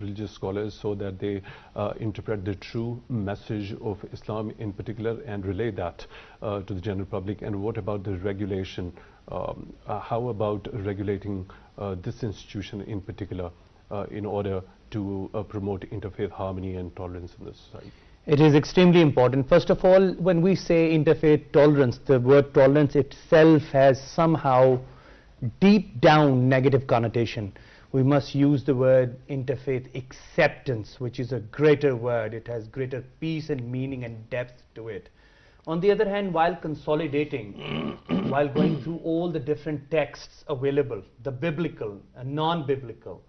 religious scholars so that they interpret the true message of Islam in particular and relay that to the general public? And what about the regulation? How about regulating this institution in particular in order to promote interfaith harmony and tolerance in the society? It is extremely important. First of all, when we say interfaith tolerance, the word tolerance itself has somehow deep down negative connotation. We must use the word interfaith acceptance, which is a greater word. It has greater peace and meaning and depth to it. On the other hand, while consolidating, while going through all the different texts available, the biblical and non-biblical,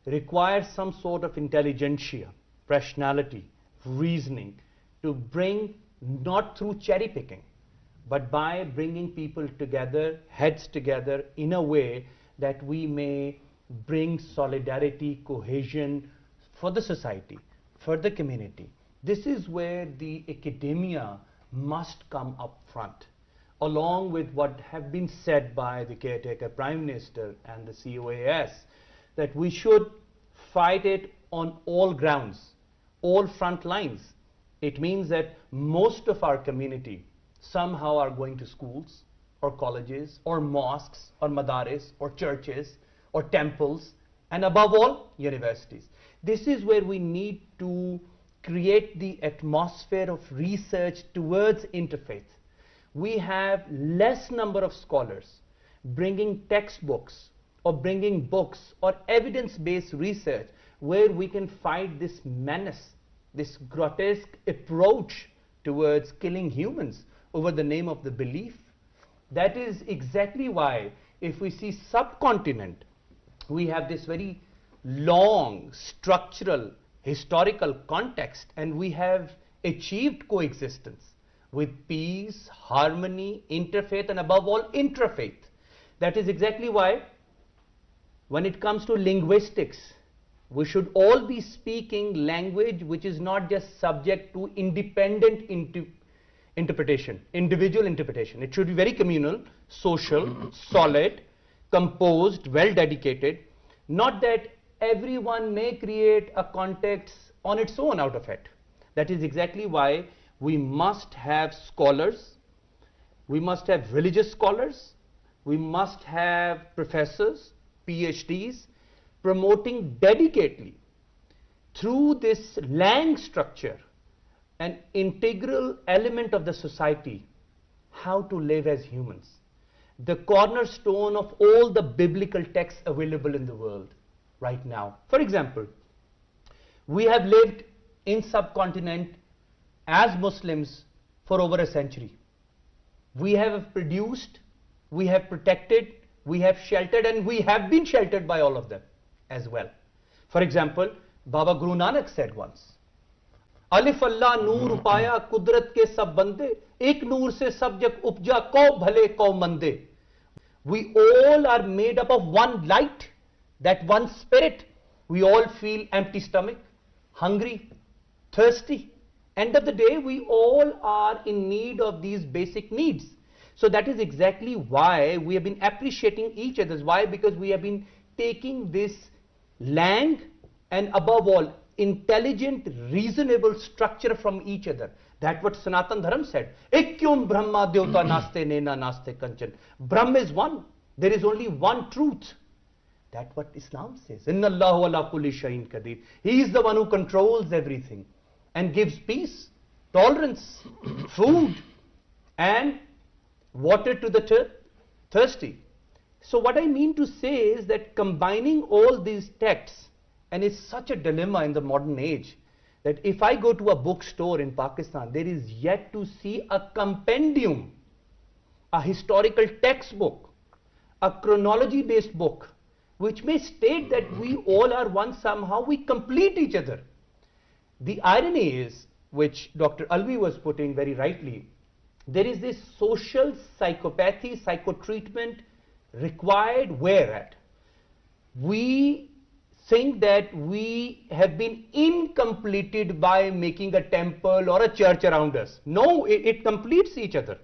requires some sort of intelligentsia, rationality, reasoning to bring, not through cherry picking, but by bringing people together, heads together in a way that we may bring solidarity, cohesion for the society, for the community. This is where the academia must come up front, along with what have been said by the caretaker Prime Minister and the COAS, that we should fight it on all grounds, all front lines. It means that most of our community somehow are going to schools or colleges or mosques or madaris or churches or temples, and above all, universities. This is where we need to create the atmosphere of research towards interfaith. We have less number of scholars bringing textbooks or bringing books or evidence-based research where we can fight this menace, this grotesque approach towards killing humans over the name of the belief. That is exactly why, if we see subcontinent, we have this very long structural historical context, and we have achieved coexistence with peace, harmony, interfaith, and above all intrafaith. That is exactly why when it comes to linguistics, we should all be speaking language which is not just subject to independent interpretation, individual interpretation. It should be very communal, social, solid, composed, well dedicated. Not that everyone may create a context on its own out of it. That is exactly why we must have scholars, we must have religious scholars, we must have professors, PhDs, promoting dedicatedly through this Lang structure, an integral element of the society, how to live as humans. The cornerstone of all the biblical texts available in the world right now. For example, we have lived in subcontinent as Muslims for over a century. We have produced, we have protected, we have sheltered, and we have been sheltered by all of them as well. For example, Baba Guru Nanak said once, Alif Allah noor paya kudrat ke sab bande, ek noor se sab jak upja kau bhale kau mande. We all are made up of one light, that one spirit. We all feel empty stomach, hungry, thirsty. End of the day, we all are in need of these basic needs. So that is exactly why we have been appreciating each other's. Why? Because we have been taking this Lang and above all intelligent, reasonable structure from each other. That's what Sanatan Dharam said. Ekyum Brahma Devta Naste Nena Naste Kanchan. Brahma is one. There is only one truth. That's what Islam says. Inna Allahu ala kulli shayin qadir. He is the one who controls everything and gives peace, tolerance, food, and water to the thirsty. So what I mean to say is that combining all these texts, and it's such a dilemma in the modern age, that if I go to a bookstore in Pakistan, there is yet to see a compendium, a historical textbook, a chronology based book, which may state that we all are one, somehow we complete each other. The irony is, which Dr. Alvi was putting very rightly, there is this social psychopathy, psychotreatment required whereat we think that we have been incompleted by making a temple or a church around us. No, it completes each other.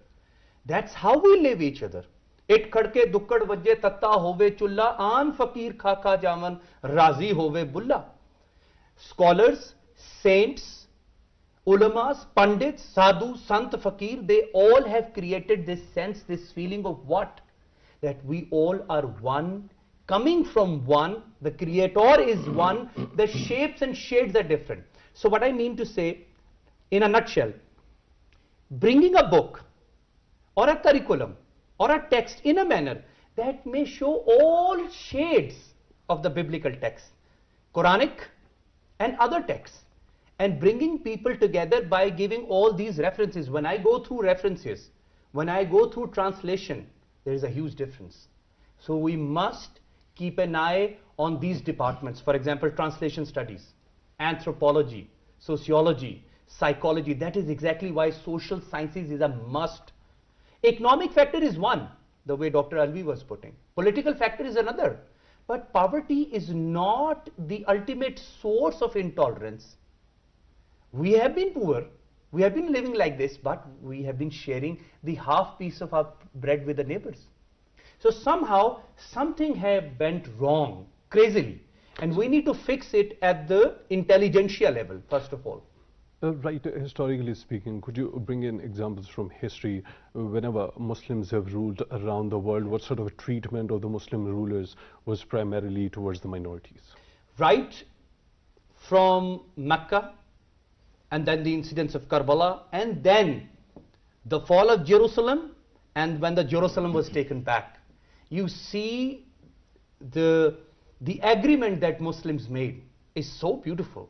That's how we live each other. It khadke dukkad vajje tatta hove chulla, aan fakir kha kha jaman razi hove bulla. Scholars, saints, ulamas, pandits, sadhu, sant, fakir, they all have created this sense, this feeling of what? That we all are one, coming from one, the creator is one, the shapes and shades are different. So what I mean to say, in a nutshell, bringing a book or a curriculum or a text in a manner that may show all shades of the biblical text, Quranic and other texts, and bringing people together by giving all these references. When I go through references, when I go through translation, there is a huge difference. So we must keep an eye on these departments. For example, translation studies, anthropology, sociology, psychology. That is exactly why social sciences is a must. Economic factor is one, the way Dr. Alvi was putting. Political factor is another. But poverty is not the ultimate source of intolerance. We have been poor, we have been living like this, but we have been sharing the half piece of our bread with the neighbors. So somehow something have went wrong, crazily, and we need to fix it at the intelligentsia level, first of all. Right, historically speaking, could you bring in examples from history whenever Muslims have ruled around the world? What sort of treatment of the Muslim rulers was primarily towards the minorities? Right from Mecca, and then the incidents of Karbala, and then the fall of Jerusalem, and when the Jerusalem was taken back, you see the agreement that Muslims made is so beautiful.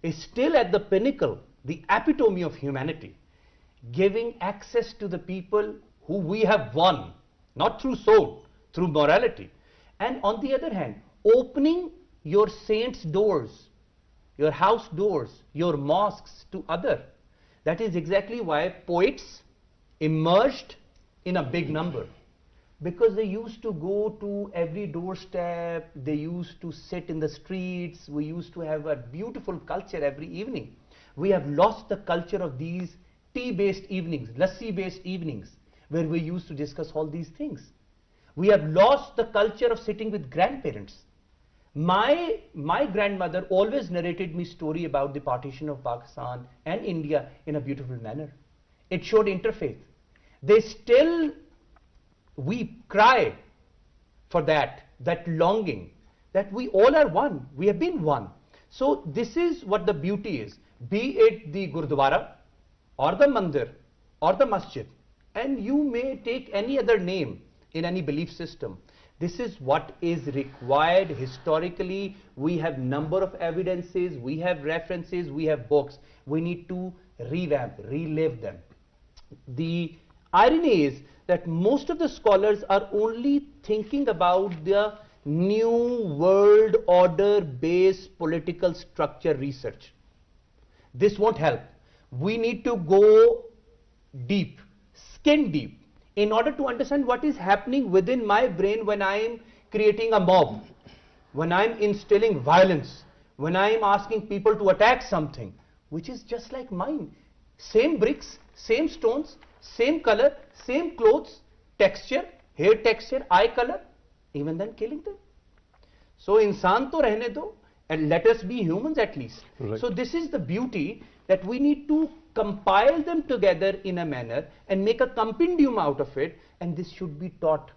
Is still at the pinnacle, the epitome of humanity, giving access to the people who we have won, not through sword, through morality. And on the other hand, opening your saints' doors, your house doors, your mosques to other. That is exactly why poets emerged in a big number. Because they used to go to every doorstep, they used to sit in the streets, we used to have a beautiful culture every evening. We have lost the culture of these tea-based evenings, lassi-based evenings, where we used to discuss all these things. We have lost the culture of sitting with grandparents. My grandmother always narrated me story about the partition of Pakistan and India in a beautiful manner. It showed interfaith. They still we cry for that longing, that we all are one, we have been one. So this is what the beauty is, be it the Gurdwara or the Mandir or the Masjid, and you may take any other name in any belief system. This is what is required historically. We have number of evidences, we have references, we have books. We need to revamp, relive them. The irony is that most of the scholars are only thinking about the new world order based political structure research. This won't help. We need to go deep, skin deep, in order to understand what is happening within my brain when I am creating a mob, when I am instilling violence, when I am asking people to attack something, which is just like mine. Same bricks, same stones, same color, same clothes, texture, hair texture, eye color, even then killing them. So insan to rehne do, and let us be humans at least. Right. So this is the beauty, that we need to compile them together in a manner and make a compendium out of it, and this should be taught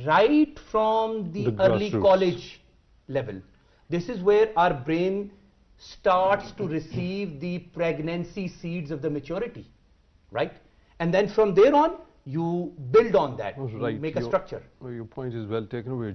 right from the early college level. This is where our brain starts to receive the pregnancy seeds of the maturity, right? And then from there on, you build on that, right. Make a structure. Your point is well taken away.